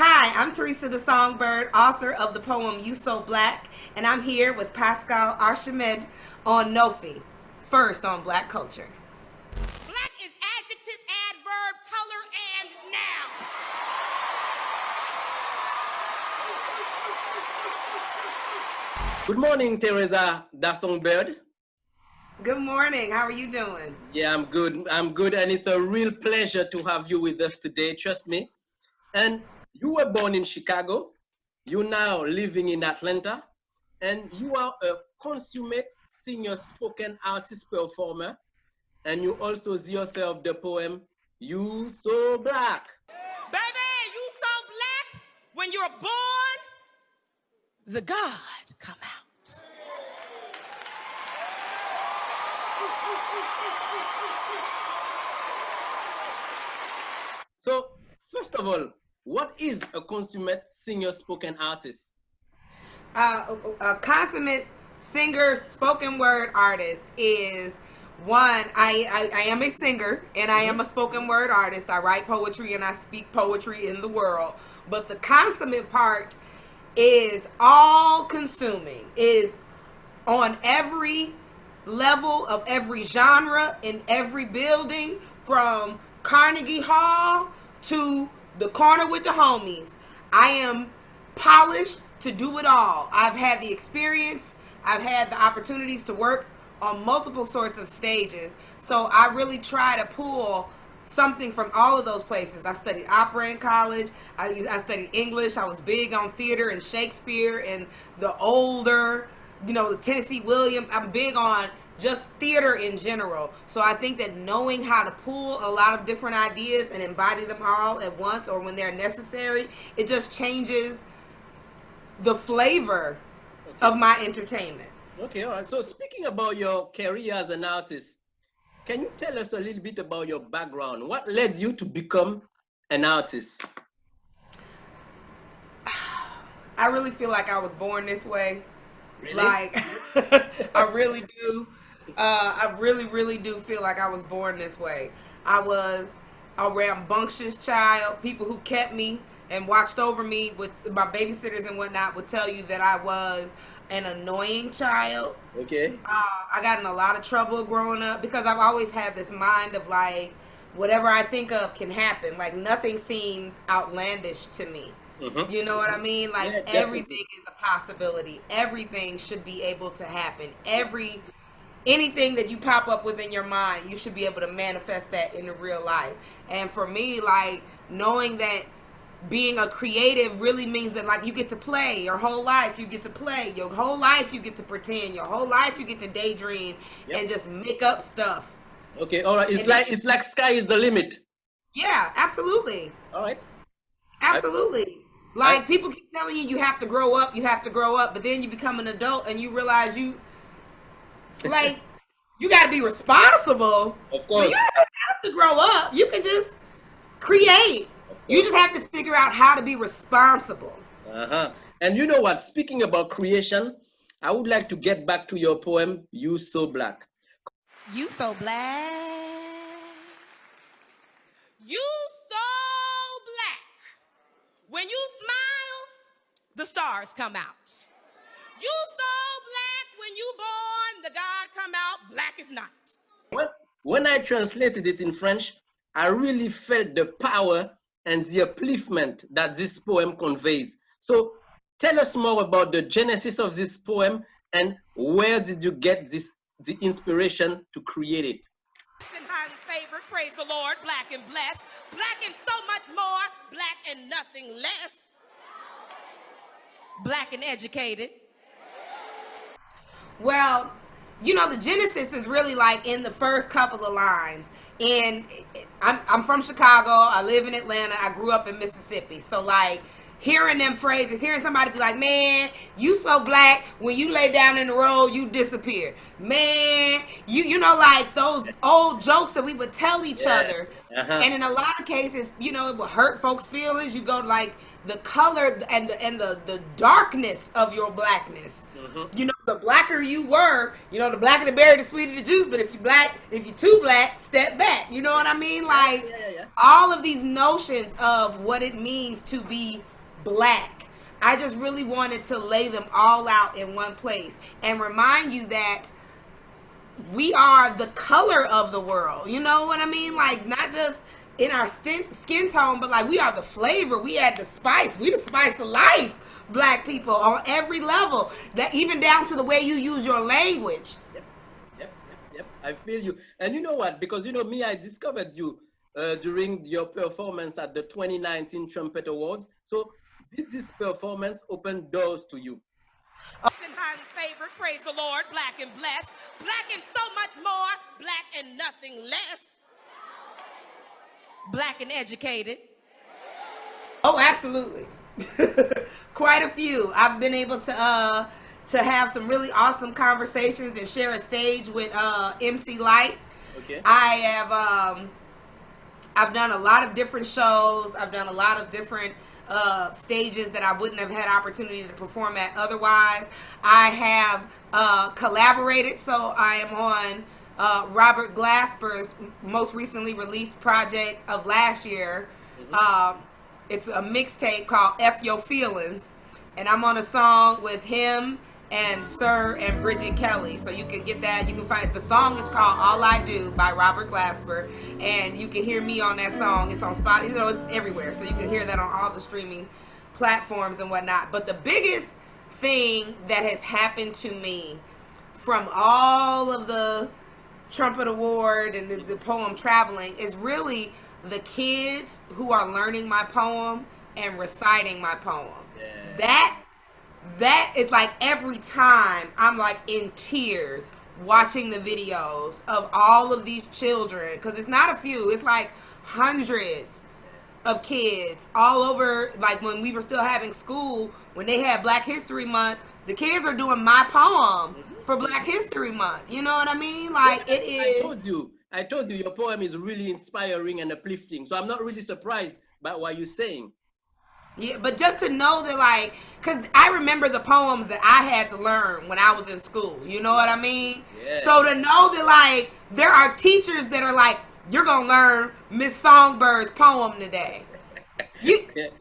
Hi, I'm Theresa Tha SongBird, author of the poem You So Black, and I'm here with Pascal Archimede on Nofi, first on Black culture. Black is adjective, adverb, color, and noun. Good morning, Theresa Tha SongBird. Good morning. How are you doing? Yeah, I'm good. And it's a real pleasure to have you with us today. Trust me. And you were born in Chicago. You're now living in Atlanta. And you are a consummate singer, spoken artist, performer. And you're also the author of the poem, You So Black. Baby, you so black. When you're born, the God come out. So, first of all, what is a consummate singer, spoken artist? A consummate singer, spoken word artist is one. I am a singer and I am a spoken word artist. I write poetry and I speak poetry in the world. But the consummate part is all consuming, is on every level of every genre in every building, from Carnegie Hall to the corner with the homies. I am polished to do it all. I've had the experience. I've had the opportunities to work on multiple sorts of stages. So I really try to pull something from all of those places. I studied opera in college. I studied English. I was big on theater and Shakespeare and the older, the Tennessee Williams. I'm big on just theater in general. So I think that knowing how to pull a lot of different ideas and embody them all at once or when they're necessary, it just changes the flavor of my entertainment. Okay, all right. So speaking about your career as an artist, can you tell us a little bit about your background? What led you to become an artist? I really feel like I was born this way. Really? Like, I really do. I really do feel like I was born this way. I was a rambunctious child. People who kept me and watched over me with my babysitters and whatnot would tell you that I was an annoying child. Okay. I got in a lot of trouble growing up because I've always had this mind of like, whatever I think of can happen. Like nothing seems outlandish to me. Mm-hmm. You know what I mean? Like everything is a possibility. Everything should be able to happen. Anything that you pop up within your mind, you should be able to manifest that in the real life. And for me, like knowing that being a creative really means that like you get to play your whole life. You get to play your whole life. You get to pretend your whole life. You get to daydream and just make up stuff. Okay, all right. It's like sky is the limit. Yeah, absolutely. All right. Absolutely. People keep telling you have to grow up, but then you become an adult and you realize you got to be responsible. Of course. You don't have to grow up. You can just create. You just have to figure out how to be responsible. And you know what? Speaking about creation, I would like to get back to your poem, You So Black. You so black. You so black. When you smile, the stars come out. You so black. When you born, the God come out. Black is not. When I translated it in French, I really felt the power and the upliftment that this poem conveys. So tell us more about the genesis of this poem and where did you get the inspiration to create it? And highly favored, praise the Lord, black and blessed, black and so much more, black and nothing less, black and educated. Well, the genesis is really like in the first couple of lines. And I'm from Chicago. I live in Atlanta. I grew up in Mississippi. So like hearing them phrases, hearing somebody be like, man, you so black, when you lay down in the road, you disappear. Man, like those old jokes that we would tell each other. And in a lot of cases, it would hurt folks' feelings. You go to like the color and the darkness of your blackness. the blacker you were, you know, the blacker the berry, the sweeter the juice. But if you too black, step back. You know what I mean? Like all of these notions of what it means to be black. I just really wanted to lay them all out in one place and remind you that we are the color of the world. You know what I mean? Like not just in our skin tone, but like we are the flavor. We add the spice. We the spice of life. Black people on every level, that even down to the way you use your language. Yep. I feel you. And you know what? Because you know me, I discovered you during your performance at the 2019 Trumpet Awards. So this performance opened doors to you. And highly favored, praise the Lord, black and blessed, black and so much more, black and nothing less, black and educated. Oh, absolutely. Quite a few. I've been able to have some really awesome conversations and share a stage with MC Light. Okay. I have I've done a lot of different shows. I've done a lot of different stages that I wouldn't have had opportunity to perform at otherwise. I have collaborated, so I am on Robert Glasper's most recently released project of last year. It's a mixtape called F Your Feelings, and I'm on a song with him and Sir and Bridget Kelly, so you can get that. You can find the song is called All I Do by Robert Glasper, and you can hear me on that song. It's on Spotify, you know, it's everywhere, so you can hear that on all the streaming platforms and whatnot. But the biggest thing that has happened to me from all of the Trumpet Award and the poem traveling is really the kids who are learning my poem and reciting my poem. Yeah. That is like every time I'm like in tears watching the videos of all of these children, because it's not a few, it's like hundreds of kids all over. Like when we were still having school, when they had Black History Month, the kids are doing my poem for Black History Month. You know what I mean? Like it is. I told you your poem is really inspiring and uplifting. So I'm not really surprised by what you're saying. Yeah, but just to know that, like, because I remember the poems that I had to learn when I was in school. You know what I mean? Yeah. So to know that, like, there are teachers that are like, you're going to learn Miss SongBird's poem today. It's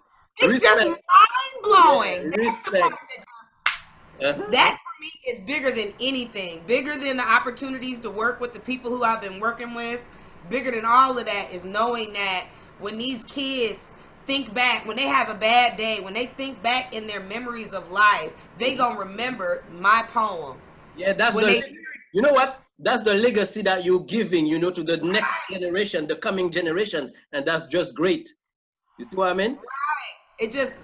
respect. Just mind-blowing. Yeah, respect. That for me is bigger than anything. Bigger than the opportunities to work with the people who I've been working with. Bigger than all of that is knowing that when these kids think back, when they have a bad day, when they think back in their memories of life, they gonna remember my poem. Yeah, you know what? That's the legacy that you're giving, you know, to the next generation, the coming generations, and that's just great. You see what I mean? Right. It is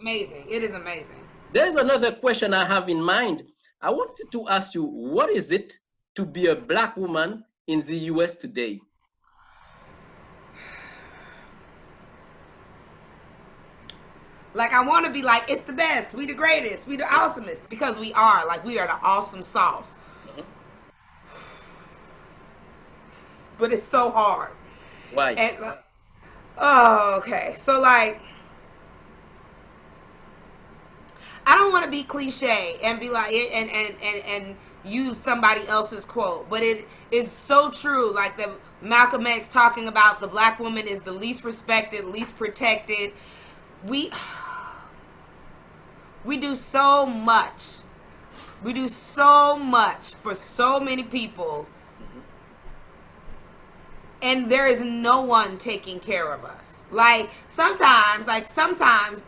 amazing. It is amazing. There's another question I have in mind. I wanted to ask you, what is it to be a Black woman in the US today? Like, I want to be like, it's the best, we the greatest, we the awesomest, because we are. Like, we are the awesome sauce. But it's so hard. Why? And, oh, okay. So, like, I don't want to be cliche and be like, and use somebody else's quote, but it is so true. Like the Malcolm X talking about the Black woman is the least respected, least protected. We do so much. We do so much for so many people. And there is no one taking care of us. Like sometimes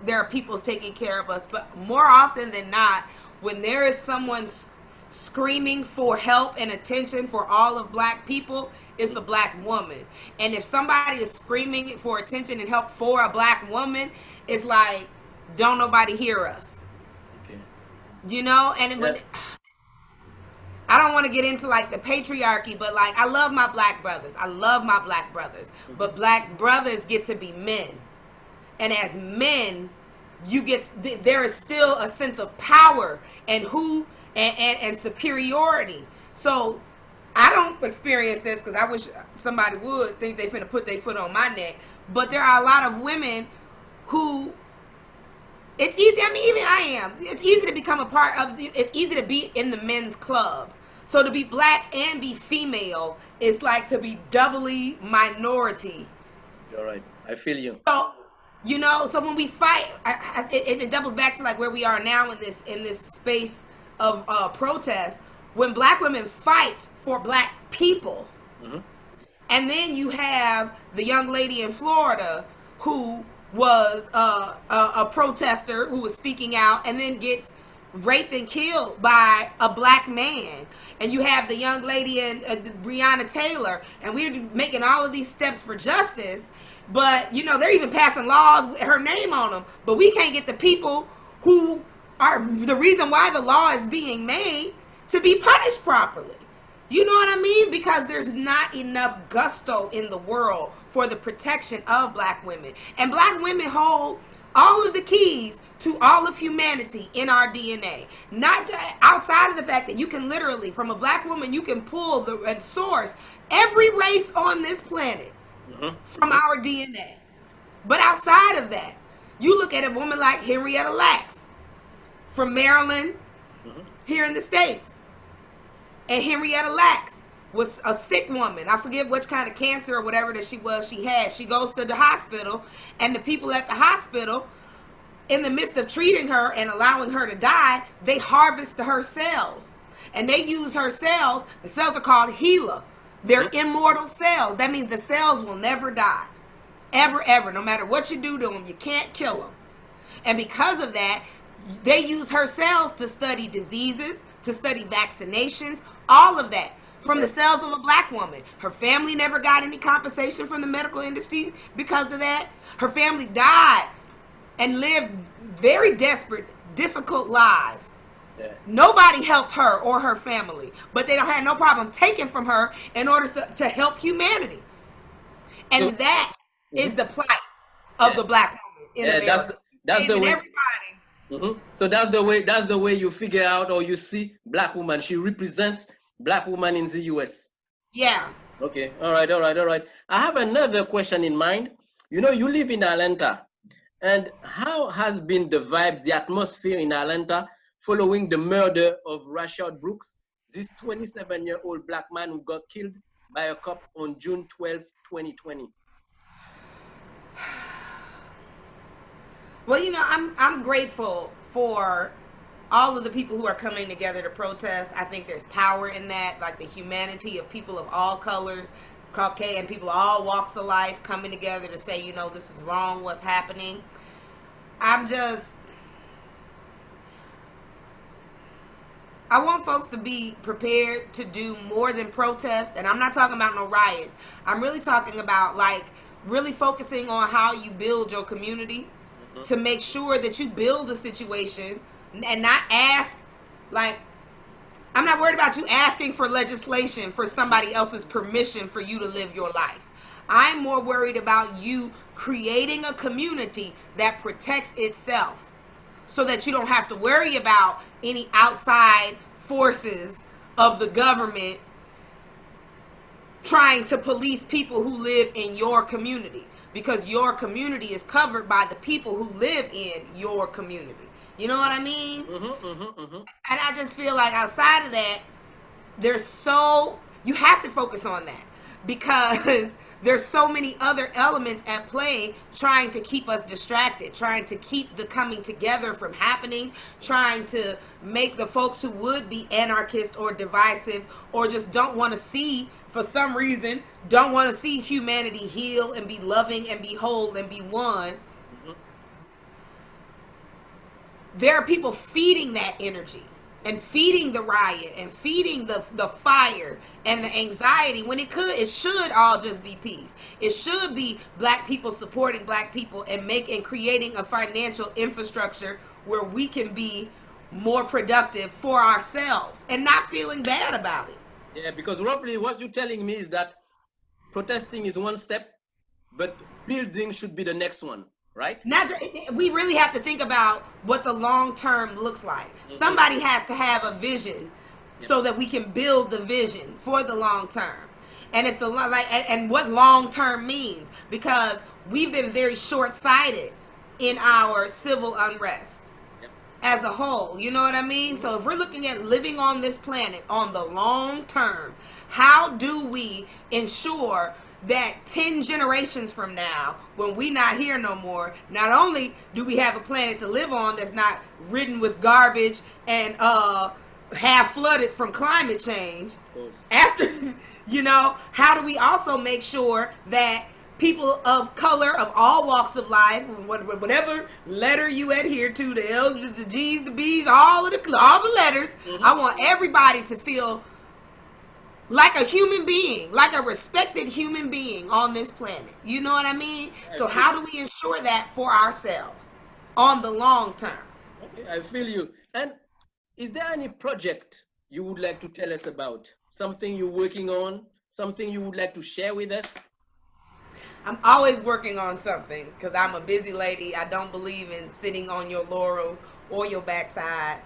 there are people taking care of us, but more often than not, when there is someone screaming for help and attention for all of Black people, it's a Black woman. And if somebody is screaming for attention and help for a Black woman, it's like, don't nobody hear us. Okay. You know? And but I don't want to get into like the patriarchy, but like I love my Black brothers. I love my Black brothers. But Black brothers get to be men. And as men, there is still a sense of power and and superiority. So I don't experience this because I wish somebody would think they finna put their foot on my neck. But there are a lot of women who It's easy. I mean, even I am. It's easy to become a part of. It's easy to be in the men's club. So to be black and be female is like to be doubly minority. You're right. I feel you. So, you know, so when we fight, it doubles back to like where we are now in this space of protest. When black women fight for black people, and then you have the young lady in Florida who was a protester who was speaking out and then gets raped and killed by a black man. And you have the young lady in Breonna Taylor, and we're making all of these steps for justice, but you know, they're even passing laws with her name on them, but we can't get the people who are the reason why the law is being made to be punished properly. You know what I mean? Because there's not enough gusto in the world for the protection of black women. And black women hold all of the keys to all of humanity in our DNA. Not outside of the fact that you can literally, from a black woman, you can pull and source every race on this planet from our DNA. But outside of that, you look at a woman like Henrietta Lacks from Maryland here in the States. And Henrietta Lacks was a sick woman. I forget which kind of cancer or whatever that she had. She goes to the hospital, and the people at the hospital, in the midst of treating her and allowing her to die, they harvest her cells. And they use her cells. The cells are called HeLa. They're immortal cells. That means the cells will never die. Ever, ever. No matter what you do to them, you can't kill them. And because of that, they use her cells to study diseases, to study vaccinations, all of that from the cells of a black woman. Her family never got any compensation from the medical industry because of that. Her family died and lived very desperate, difficult lives. Yeah. Nobody helped her or her family, but they don't have no problem taking from her in order to help humanity. And that is the plight of the black woman in America. That's the way. Everybody. So that's the way you figure out or you see black woman. She represents black woman in the US. Yeah. Okay. All right. I have another question in mind. You know, you live in Atlanta, and how has been the vibe, the atmosphere in Atlanta following the murder of Rayshard Brooks, this 27-year-old black man who got killed by a cop on June 12, 2020? Well, you know, I'm grateful for all of the people who are coming together to protest. I think there's power in that, like the humanity of people of all colors, Caucasian people, all walks of life coming together to say, you know, this is wrong, what's happening. I want folks to be prepared to do more than protest. And I'm not talking about no riots. I'm really talking about like really focusing on how you build your community to make sure that you build a situation and not ask, like, I'm not worried about you asking for legislation for somebody else's permission for you to live your life. I'm more worried about you creating a community that protects itself so that you don't have to worry about any outside forces of the government trying to police people who live in your community, because your community is covered by the people who live in your community. You know what I mean? And I just feel like outside of that, you have to focus on that, because there's so many other elements at play trying to keep us distracted, trying to keep the coming together from happening, trying to make the folks who would be anarchist or divisive or just don't want to see, for some reason, don't want to see humanity heal and be loving and be whole and be one. There are people feeding that energy and feeding the riot and feeding the fire and the anxiety, when it should all just be peace. It should be black people supporting black people and creating a financial infrastructure where we can be more productive for ourselves and not feeling bad about it. Yeah, because roughly what you're telling me is that protesting is one step, but building should be the next one. Right? We really have to think about what the long term looks like. Somebody has to have a vision so that we can build the vision for the long term. And if and what long term means, because we've been very short sighted in our civil unrest as a whole. You know what I mean? So if we're looking at living on this planet on the long term, how do we ensure that 10 generations from now, when we not here no more, not only do we have a planet to live on that's not ridden with garbage and half flooded from climate change, after, you know, how do we also make sure that people of color of all walks of life, whatever letter you adhere to, the L's, the G's, the B's, all the letters, I want everybody to feel like a human being, like a respected human being on this planet. You know what I mean? So how do we ensure that for ourselves on the long term? Okay, I feel you. And is there any project you would like to tell us about? Something you're working on? Something you would like to share with us? I'm always working on something because I'm a busy lady. I don't believe in sitting on your laurels or your backside.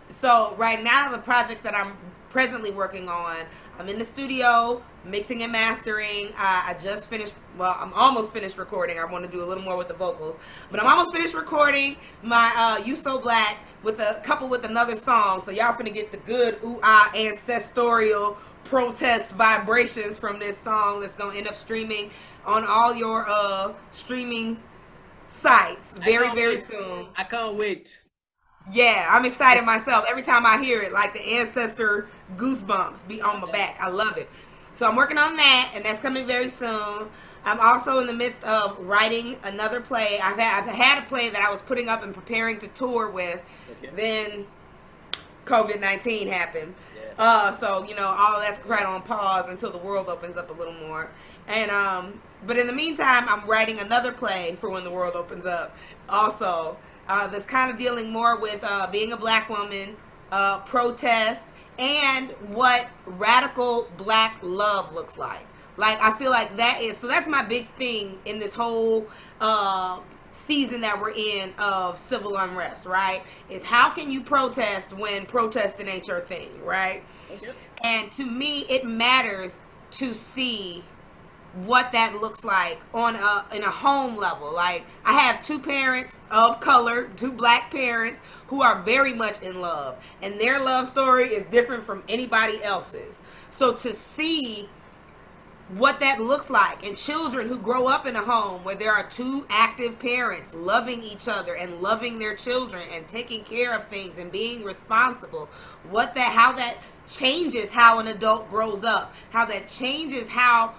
So right now, the projects that I'm presently working on, I'm in the studio mixing and mastering. I just finished, well, I'm almost finished recording. I want to do a little more with the vocals, but I'm almost finished recording my You So Black with a couple with another song. So y'all finna get the good ooh-ah ancestorial protest vibrations from this song that's gonna end up streaming on all your streaming sites very soon. I can't wait. Yeah, I'm excited myself. Every time I hear it, like the ancestor goosebumps be on my back. I love it. So I'm working on that, and that's coming very soon. I'm also in the midst of writing another play. I've had a play that I was putting up and preparing to tour with. Okay. Then COVID-19 happened. So, you know, all of that's right on pause until the world opens up a little more. And, but in the meantime, I'm writing another play for when the world opens up also, that's kind of dealing more with being a black woman, protest, and what radical black love looks like. Like, I feel like that is, so that's my big thing in this whole season that we're in of civil unrest, right? Is how can you protest when protesting ain't your thing, right? Okay. And to me, it matters to see what that looks like on in a home level. Like, I have two parents of color, two black parents who are very much in love, and their love story is different from anybody else's. So to see what that looks like, and children who grow up in a home where there are two active parents loving each other and loving their children and taking care of things and being responsible, how that changes how an adult grows up, how that changes how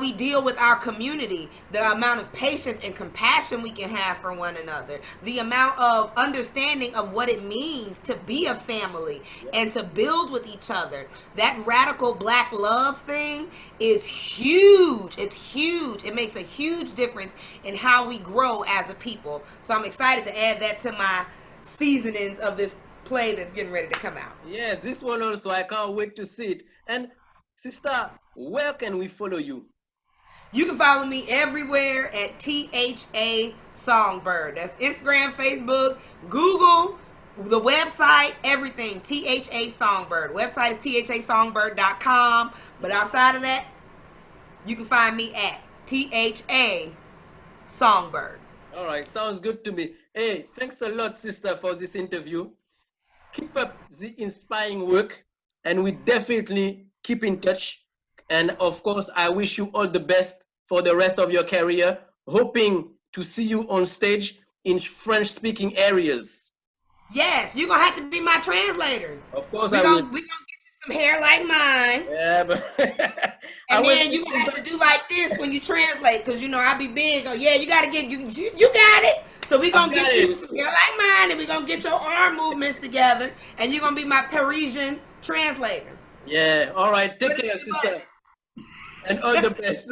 we deal with our community, the amount of patience and compassion we can have for one another, the amount of understanding of what it means to be a family and to build with each other. That radical black love thing is huge. It's huge. It makes a huge difference in how we grow as a people. So I'm excited to add that to my seasonings of this play that's getting ready to come out. Yeah, this one also, I can't wait to see it. And sister, where can we follow you? You can follow me everywhere at Tha SongBird. That's Instagram, Facebook, Google, the website, everything. Tha SongBird. Website is thasongbird.com. But outside of that, you can find me at Tha SongBird. All right, sounds good to me. Hey, thanks a lot, sister, for this interview. Keep up the inspiring work, and we definitely keep in touch. And of course, I wish you all the best for the rest of your career, hoping to see you on stage in French-speaking areas. Yes, you're going to have to be my translator. Of course I will. We're going to get you some hair like mine. Yeah, but... and then you're going to have to do like this when you translate, because, you know, I be big. Oh, yeah, you got to get, you got it. So we're going to get you some hair like mine, and we're going to get your arm movements together, and you're going to be my Parisian translator. Yeah, all right. Take care, sister. And all the best.